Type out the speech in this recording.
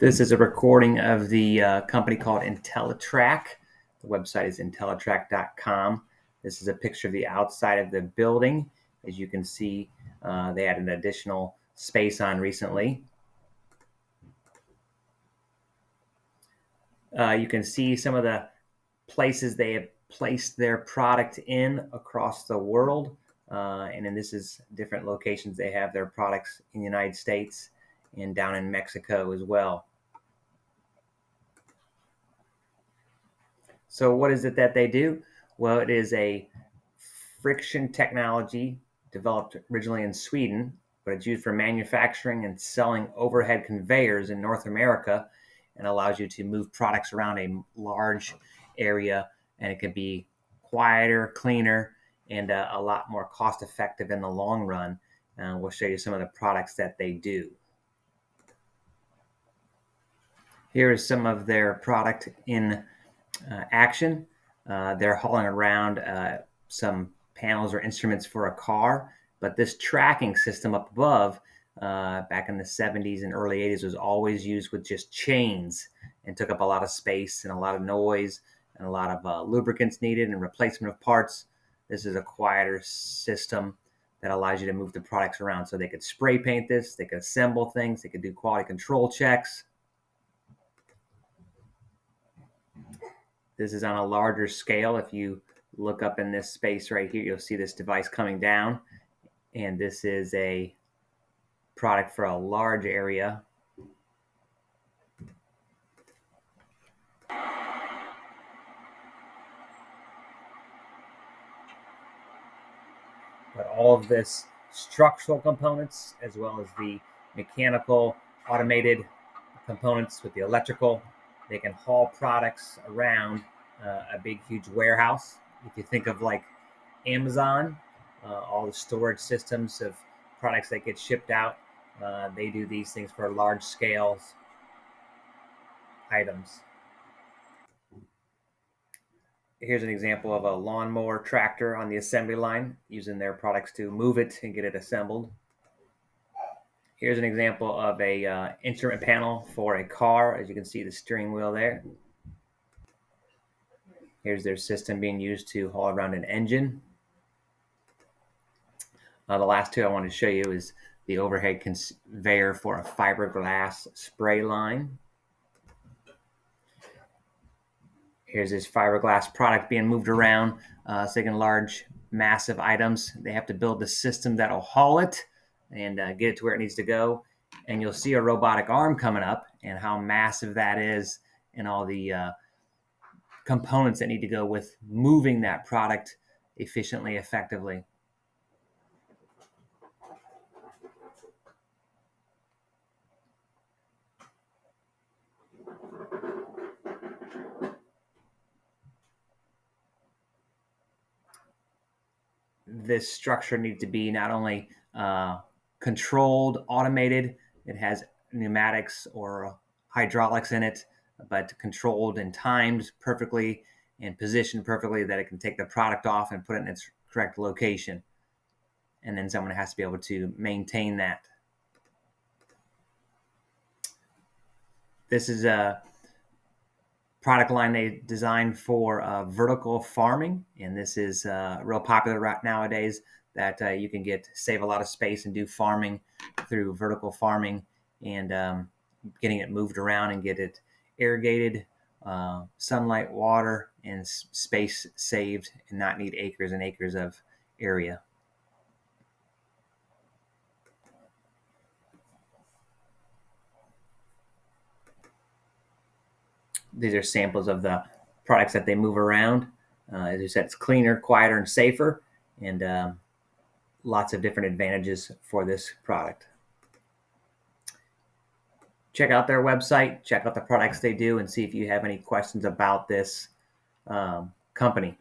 This is a recording of the company called IntelliTrak. The website is IntelliTrak.com. This is a picture of the outside of the building. As you can see, they added an additional space on recently. You can see some of the places they have placed their product in across the world. And then this is different locations they have their products in the United States and down in Mexico as well. So what is it that they do? Well, it is a friction technology developed originally in Sweden, but it's used for manufacturing and selling overhead conveyors in North America, and allows you to move products around a large area, and it can be quieter, cleaner, and a lot more cost effective in the long run. We'll show you some of the products that they do. Here is some of their product in action. They're hauling around some panels or instruments for a car, but this tracking system up above back in the 70s and early 80s was always used with just chains and took up a lot of space and a lot of noise and a lot of lubricants needed and replacement of parts. This is a quieter system that allows you to move the products around. So they could spray paint this, they could assemble things, they could do quality control checks. This is on a larger scale. If you look up in this space right here, you'll see this device coming down. And this is a product for a large area. But all of this structural components, as well as the mechanical automated components with the electrical, they can haul products around a big, huge warehouse. If you think of like Amazon, all the storage systems of products that get shipped out, they do these things for large scales items. Here's an example of a lawnmower tractor on the assembly line, using their products to move it and get it assembled. Here's an example of a instrument panel for a car. As you can see, the steering wheel there. Here's their system being used to haul around an engine. The last two I want to show you is the overhead conveyor for a fiberglass spray line. Here's this fiberglass product being moved around, taking large, massive items. They have to build the system that'll haul it and get it to where it needs to go. And you'll see a robotic arm coming up and how massive that is, and all the components that need to go with moving that product efficiently, effectively. This structure needs to be not only controlled, automated, it has pneumatics or hydraulics in it, but controlled and timed perfectly and positioned perfectly that it can take the product off and put it in its correct location. And then someone has to be able to maintain that. This is a product line they designed for vertical farming, and this is real popular right nowadays, that you can save a lot of space and do farming through vertical farming, and getting it moved around and get it irrigated, sunlight, water, and space saved, and not need acres and acres of area. These are samples of the products that they move around. As I said, it's cleaner, quieter, and safer, and lots of different advantages for this product. Check out their website, check out the products they do, and see if you have any questions about this company.